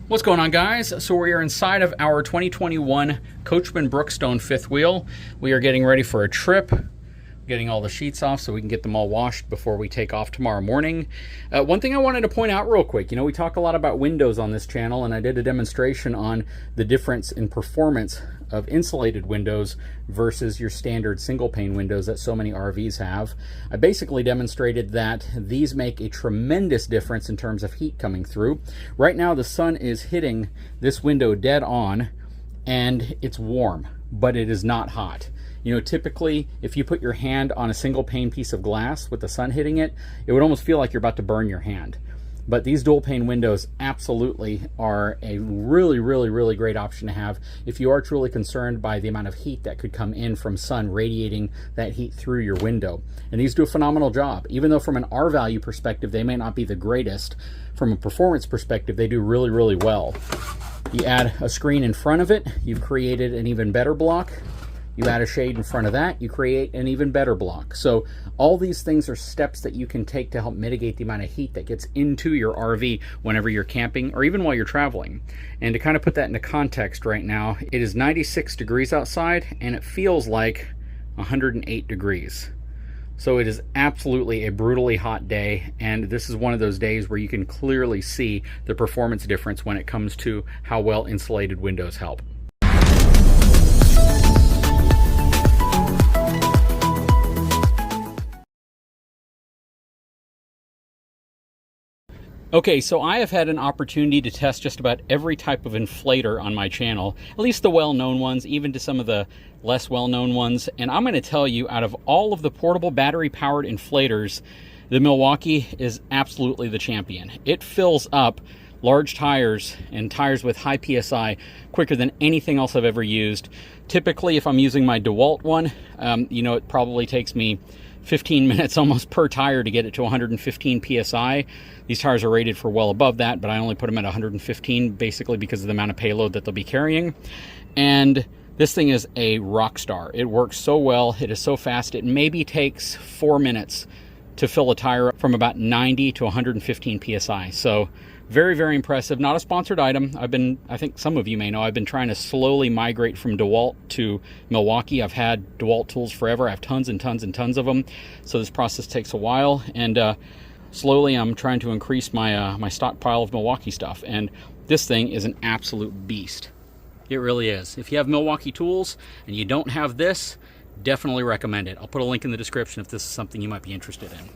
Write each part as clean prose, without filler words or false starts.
What's going on, guys? So we are inside of our 2021 Coachman Brookstone fifth wheel. We are getting ready for a trip, getting all the sheets off so we can get them all washed before we take off tomorrow morning. One thing I wanted to point out real quick, we talk a lot about windows on this channel, and I did a demonstration on the difference in performance of insulated windows versus your standard single pane windows that so many RVs have. I basically demonstrated that these make a tremendous difference in terms of heat coming through. Right now the sun is hitting this window dead on and it's warm, but it is not hot. Typically, if you put your hand on a single pane piece of glass with the sun hitting it, it would almost feel like you're about to burn your hand. But these dual pane windows absolutely are a really great option to have if you are truly concerned by the amount of heat that could come in from sun radiating that heat through your window. And these do a phenomenal job. Even though from an R value perspective, they may not be the greatest, from a performance perspective, they do really well. You add a screen in front of it, you've created an even better block. You add a shade in front of that, you create an even better block. So all these things are steps that you can take to help mitigate the amount of heat that gets into your RV whenever you're camping or even while you're traveling. And to kind of put that into context right now, it is 96 degrees outside and it feels like 108 degrees. So it is absolutely a brutally hot day, and this is one of those days where you can clearly see the performance difference when it comes to how well insulated windows help. Okay, so I have had an opportunity to test just about every type of inflator on my channel, at least the well-known ones, even to some of the less well-known ones. And I'm going to tell you, out of all of the portable battery-powered inflators, the Milwaukee is absolutely the champion. It fills up large tires and tires with high PSI quicker than anything else I've ever used. Typically, if I'm using my DeWalt one, it probably takes me 15 minutes almost per tire to get it to 115 PSI. These tires are rated for well above that, but I only put them at 115 basically because of the amount of payload that they'll be carrying. And this thing is a rock star. It works so well. It is so fast. It maybe takes 4 minutes to fill a tire up from about 90 to 115 PSI. So very impressive. Not a sponsored item. I think some of you may know, I've been trying to slowly migrate from DeWalt to Milwaukee. I've had DeWalt tools forever. I have tons and tons of them. So this process takes a while, and slowly I'm trying to increase my my stockpile of Milwaukee stuff. And this thing is an absolute beast. It really is. If you have Milwaukee tools and you don't have this, definitely recommend it. I'll put a link in the description if this is something you might be interested in.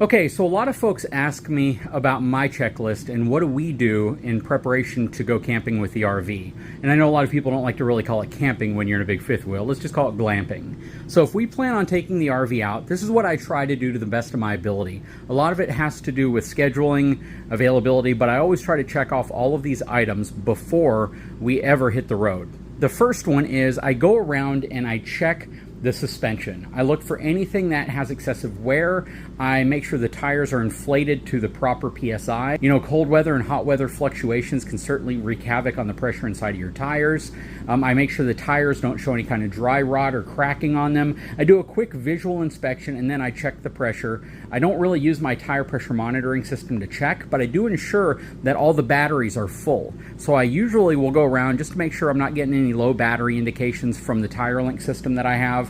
Okay, so a lot of folks ask me about my checklist and what do we do in preparation to go camping with the RV. And I know a lot of people don't like to really call it camping when you're in a big fifth wheel. Let's just call it glamping. So if we plan on taking the RV out, this is what I try to do to the best of my ability. A lot of it has to do with scheduling, availability, but I always try to check off all of these items before we ever hit the road. The first one is I go around and I check the suspension. I look for anything that has excessive wear. I make sure the tires are inflated to the proper PSI. Cold weather and hot weather fluctuations can certainly wreak havoc on the pressure inside of your tires. I make sure the tires don't show any kind of dry rot or cracking on them. I do a quick visual inspection and then I check the pressure. I don't really use my tire pressure monitoring system to check, but I do ensure that all the batteries are full. So I usually will go around just to make sure I'm not getting any low battery indications from the tire link system that I have.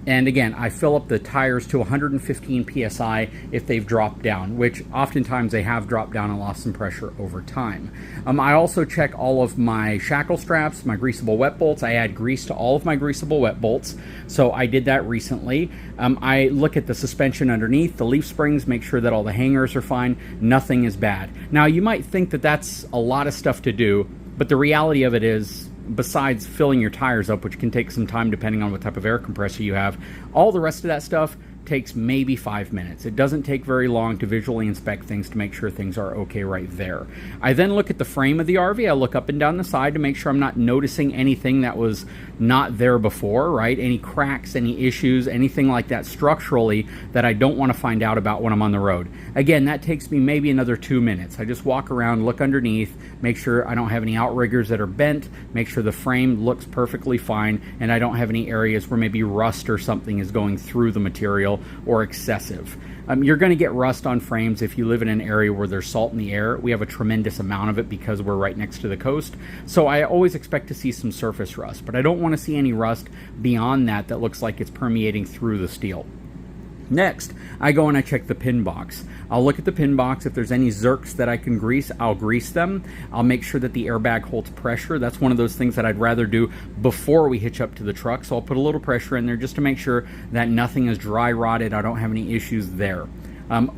And again, I fill up the tires to 115 PSI if they've dropped down, which oftentimes they have dropped down and lost some pressure over time. I also check all of my shackle straps, my greasable wet bolts. I add grease to all of my greasable wet bolts, so I did that recently. I look at the suspension underneath, the leaf springs, make sure that all the hangers are fine, nothing is bad. Now, you might think that that's a lot of stuff to do, but the reality of it is, besides filling your tires up, which can take some time depending on what type of air compressor you have, all the rest of that stuff takes maybe 5 minutes. It doesn't take very long to visually inspect things to make sure things are okay right there. I then look at the frame of the RV. I look up and down the side to make sure I'm not noticing anything that was not there before, right? Any cracks, any issues, anything like that structurally that I don't want to find out about when I'm on the road. Again, that takes me maybe another 2 minutes. I just walk around, look underneath, make sure I don't have any outriggers that are bent, make sure the frame looks perfectly fine, and I don't have any areas where maybe rust or something is going through the material steel or excessive. You're going to get rust on frames if you live in an area where there's salt in the air. We have a tremendous amount of it because we're right next to the coast. So I always expect to see some surface rust, but I don't want to see any rust beyond that that looks like it's permeating through the steel. Next, I go and I check the pin box. I'll look at the pin box. If there's any zerks that I can grease, I'll grease them. I'll make sure that the airbag holds pressure. That's one of those things that I'd rather do before we hitch up to the truck. So I'll put a little pressure in there just to make sure that nothing is dry rotted. I don't have any issues there.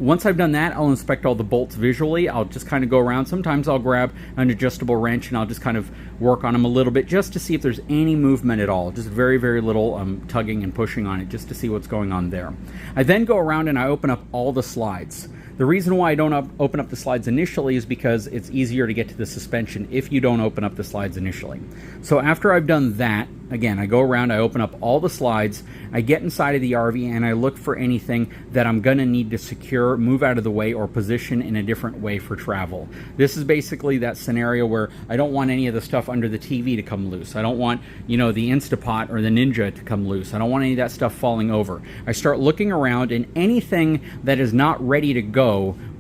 Once I've done that, I'll inspect all the bolts visually. I'll just kind of go around. Sometimes I'll grab an adjustable wrench and I'll just kind of work on them a little bit just to see if there's any movement at all. Just very, very little tugging and pushing on it just to see what's going on there. I then go around and I open up all the slides. The reason why I don't open up the slides initially is because it's easier to get to the suspension if you don't open up the slides initially. So after I've done that, again, I go around, I open up all the slides, I get inside of the RV and I look for anything that I'm gonna need to secure, move out of the way, or position in a different way for travel. This is basically that scenario where I don't want any of the stuff under the TV to come loose. I don't want, you know, the Instapot or the Ninja to come loose. I don't want any of that stuff falling over. I start looking around, and anything that is not ready to go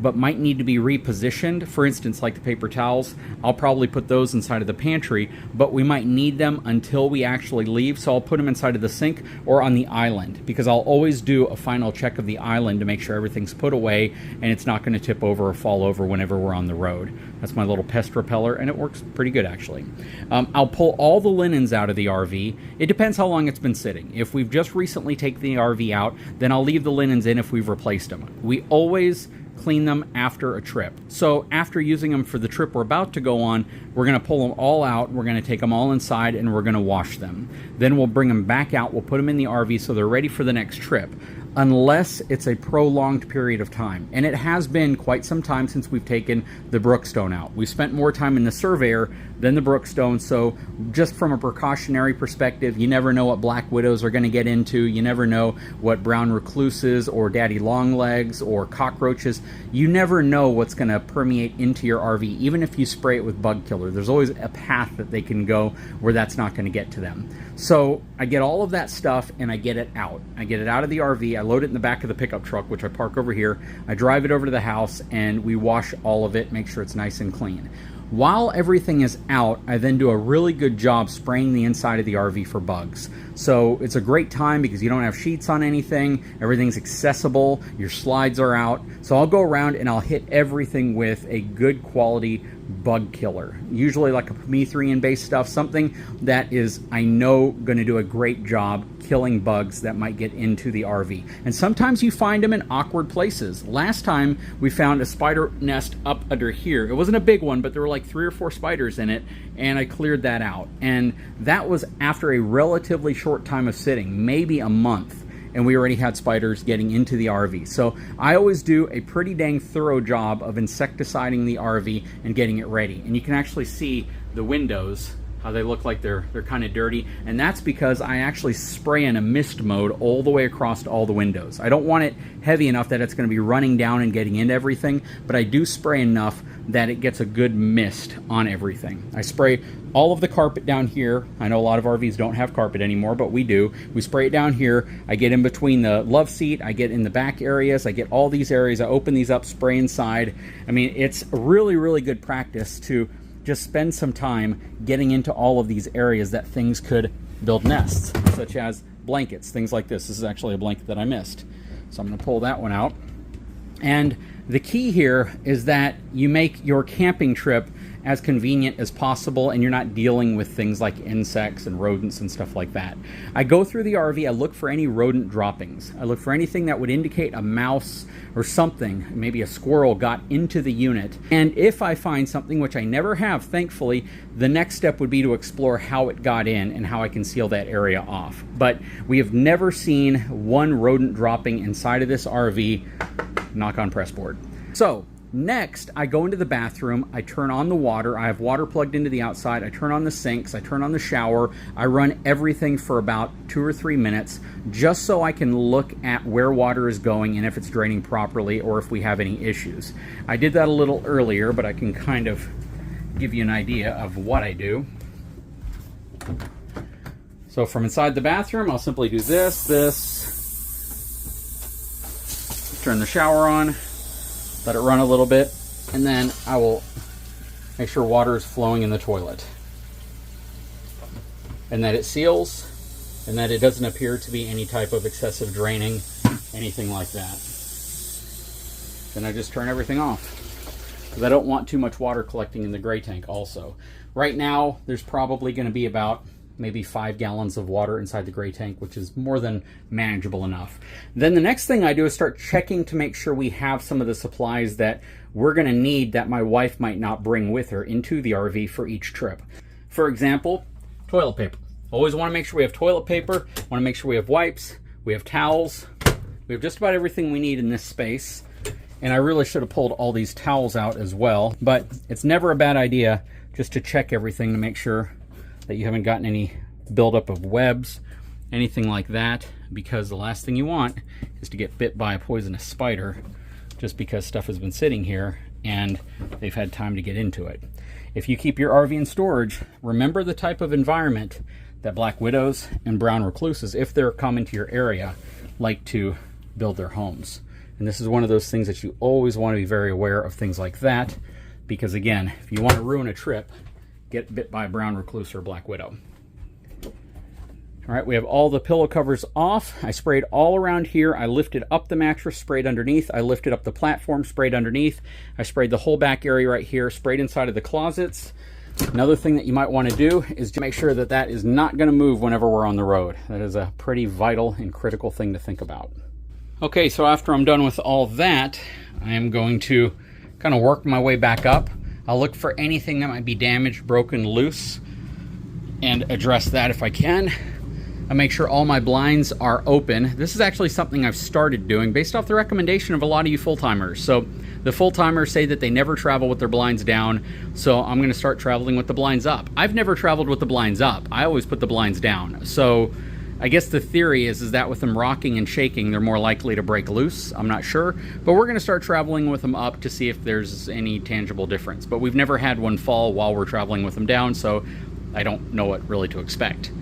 but might need to be repositioned, for instance like the paper towels, I'll probably put those inside of the pantry, but we might need them until we actually leave, so I'll put them inside of the sink or on the island, because I'll always do a final check of the island to make sure everything's put away and it's not going to tip over or fall over whenever we're on the road. That's my little pest repeller, and it works pretty good actually. I'll pull all the linens out of the RV. It depends how long it's been sitting. If we've just recently taken the RV out, then I'll leave the linens in if we've replaced them. We always clean them after a trip. So after using them for the trip we're about to go on, we're going to pull them all out, we're going to take them all inside, and we're going to wash them. Then we'll bring them back out, we'll put them in the RV so they're ready for the next trip, unless it's a prolonged period of time. And it has been quite some time since we've taken the Brookstone out. We spent more time in the Surveyor than the Brookstone, so just from a precautionary perspective, you never know what black widows are going to get into. You never know what brown recluses or daddy longlegs or cockroaches. You never know what's going to permeate into your RV, even if you spray it with bug killer. There's always a path that they can go where that's not going to get to them. So I get all of that stuff and I get it out. I get it out of the RV, I load it in the back of the pickup truck, which I park over here. I drive it over to the house and we wash all of it, make sure it's nice and clean. While everything is out, I then do a really good job spraying the inside of the RV for bugs. So it's a great time because you don't have sheets on anything, everything's accessible, your slides are out. So I'll go around and I'll hit everything with a good quality bug killer. Usually like a permethrin based stuff, something that is, I know, going to do a great job killing bugs that might get into the RV. And sometimes you find them in awkward places. Last time we found a spider nest up under here. It wasn't a big one, but there were like 3 or 4 spiders in it, and I cleared that out. And that was after a relatively short time of sitting, maybe a month, and we already had spiders getting into the RV. So I always do a pretty dang thorough job of insecticiding the RV and getting it ready. And you can actually see the windows, how they look like they're kind of dirty, and that's because I actually spray in a mist mode all the way across all the windows. I don't want it heavy enough that it's going to be running down and getting into everything, but I do spray enough that it gets a good mist on everything. I spray all of the carpet down here. I know a lot of RVs don't have carpet anymore, but we do. We spray it down here. I get in between the love seat, I get in the back areas, I get all these areas, I open these up, spray inside. I mean, it's really, really good practice to just spend some time getting into all of these areas that things could build nests, such as blankets, things like this. This is actually a blanket that I missed, so I'm going to pull that one out. And the key here is that you make your camping trip as convenient as possible and you're not dealing with things like insects and rodents and stuff like that. I go through the RV, I look for any rodent droppings. I look for anything that would indicate a mouse or something, maybe a squirrel got into the unit. And if I find something, which I never have, thankfully, the next step would be to explore how it got in and how I can seal that area off. But we have never seen one rodent dropping inside of this RV, knock on pressboard. So next, I go into the bathroom, I turn on the water, I have water plugged into the outside, I turn on the sinks, I turn on the shower, I run everything for about 2 or 3 minutes, just so I can look at where water is going and if it's draining properly or if we have any issues. I did that a little earlier, but I can kind of give you an idea of what I do. So from inside the bathroom, I'll simply do this, turn the shower on, let it run a little bit, and then I will make sure water is flowing in the toilet. And that it seals, and that it doesn't appear to be any type of excessive draining, anything like that. Then I just turn everything off, because I don't want too much water collecting in the gray tank also. Right now, there's probably going to be about maybe 5 gallons of water inside the gray tank, which is more than manageable enough. Then the next thing I do is start checking to make sure we have some of the supplies that we're going to need that my wife might not bring with her into the RV for each trip. For example, toilet paper. Always want to make sure we have toilet paper, want to make sure we have wipes, we have towels, we have just about everything we need in this space. And I really should have pulled all these towels out as well, but it's never a bad idea just to check everything to make sure that you haven't gotten any buildup of webs, anything like that, because the last thing you want is to get bit by a poisonous spider just because stuff has been sitting here and they've had time to get into it. If you keep your RV in storage, remember the type of environment that black widows and brown recluses, if they're coming to your area, like to build their homes. And this is one of those things that you always want to be very aware of, things like that, because again, if you want to ruin a trip, get bit by a brown recluse or a black widow. All right, we have all the pillow covers off. I sprayed all around here. I lifted up the mattress, sprayed underneath. I lifted up the platform, sprayed underneath. I sprayed the whole back area right here, sprayed inside of the closets. Another thing that you might want to do is to make sure that that is not going to move whenever we're on the road. That is a pretty vital and critical thing to think about. Okay, so after I'm done with all that, I am going to kind of work my way back up. I'll look for anything that might be damaged, broken, loose, and address that if I can. I make sure all my blinds are open. This is actually something I've started doing based off the recommendation of a lot of you full-timers. So the full-timers say that they never travel with their blinds down, so I'm gonna start traveling with the blinds up. I've never traveled with the blinds up. I always put the blinds down. So I guess the theory is that with them rocking and shaking, they're more likely to break loose. I'm not sure, but we're gonna start traveling with them up to see if there's any tangible difference. But we've never had one fall while we're traveling with them down, so I don't know what really to expect.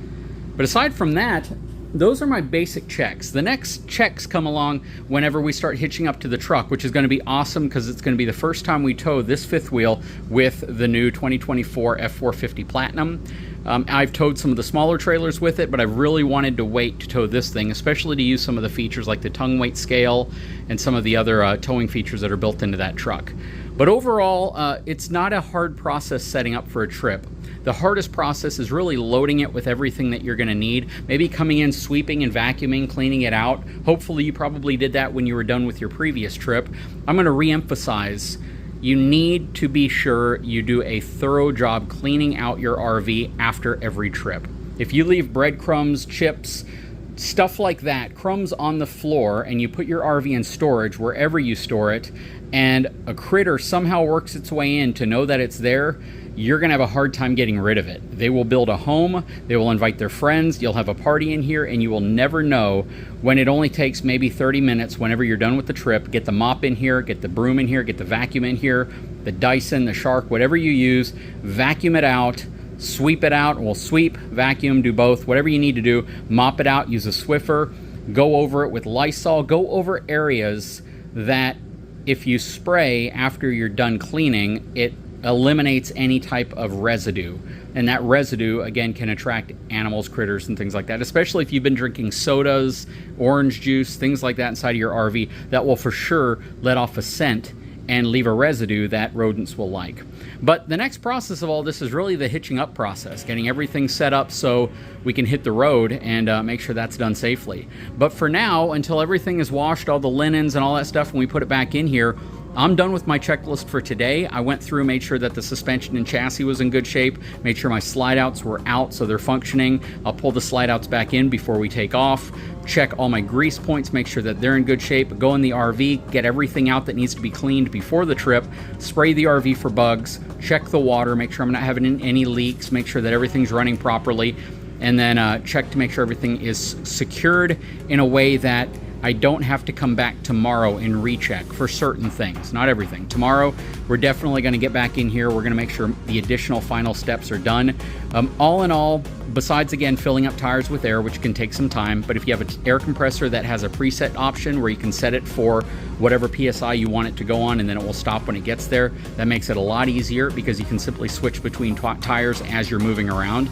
But aside from that, those are my basic checks. The next checks come along whenever we start hitching up to the truck, which is going to be awesome because it's going to be the first time we tow this fifth wheel with the new 2024 F450 Platinum. I've towed some of the smaller trailers with it, but I really wanted to wait to tow this thing, especially to use some of the features like the tongue weight scale and some of the other towing features that are built into that truck. But overall, it's not a hard process setting up for a trip. The hardest process is really loading it with everything that you're going to need. Maybe coming in, sweeping and vacuuming, cleaning it out. Hopefully you probably did that when you were done with your previous trip. I'm going to re-emphasize, you need to be sure you do a thorough job cleaning out your RV after every trip. If you leave breadcrumbs, chips, stuff like that, crumbs on the floor, and you put your RV in storage wherever you store it, and a critter somehow works its way in to know that it's there, you're gonna have a hard time getting rid of it. They will build a home, they will invite their friends, you'll have a party in here, and you will never know when it only takes maybe 30 minutes whenever you're done with the trip. Get the mop in here, get the broom in here, get the vacuum in here, the Dyson, the Shark, whatever you use, vacuum it out, sweep it out. Well, sweep, vacuum, do both, whatever you need to do. Mop it out, use a Swiffer, go over it with Lysol, go over areas that if you spray after you're done cleaning, it eliminates any type of residue. And that residue, again, can attract animals, critters, and things like that, especially if you've been drinking sodas, orange juice, things like that inside of your RV. That will for sure let off a scent and leave a residue that rodents will like. But the next process of all this is really the hitching up process, getting everything set up so we can hit the road and make sure that's done safely. But for now, until everything is washed, all the linens and all that stuff, when we put it back in here, I'm done with my checklist for today. I went through, made sure that the suspension and chassis was in good shape, made sure my slide outs were out so they're functioning. I'll pull the slide outs back in before we take off, check all my grease points, make sure that they're in good shape, go in the RV, get everything out that needs to be cleaned before the trip, spray the RV for bugs, check the water, make sure I'm not having any leaks, make sure that everything's running properly, and then check to make sure everything is secured in a way that I don't have to come back tomorrow and recheck for certain things, not everything. Tomorrow, we're definitely going to get back in here. We're going to make sure the additional final steps are done. All in all, besides, again, filling up tires with air, which can take some time, but if you have an air compressor that has a preset option where you can set it for whatever PSI you want it to go on, and then it will stop when it gets there, that makes it a lot easier because you can simply switch between tires as you're moving around.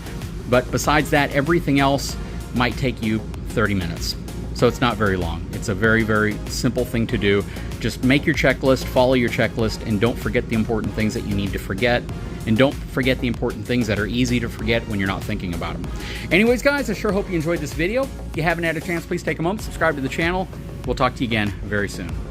But besides that, everything else might take you 30 minutes. So it's not very long. It's a very, very simple thing to do. Just make your checklist, follow your checklist, and don't forget the important things that you need to forget. And don't forget the important things that are easy to forget when you're not thinking about them. Anyways, guys, I sure hope you enjoyed this video. If you haven't had a chance, please take a moment, subscribe to the channel. We'll talk to you again very soon.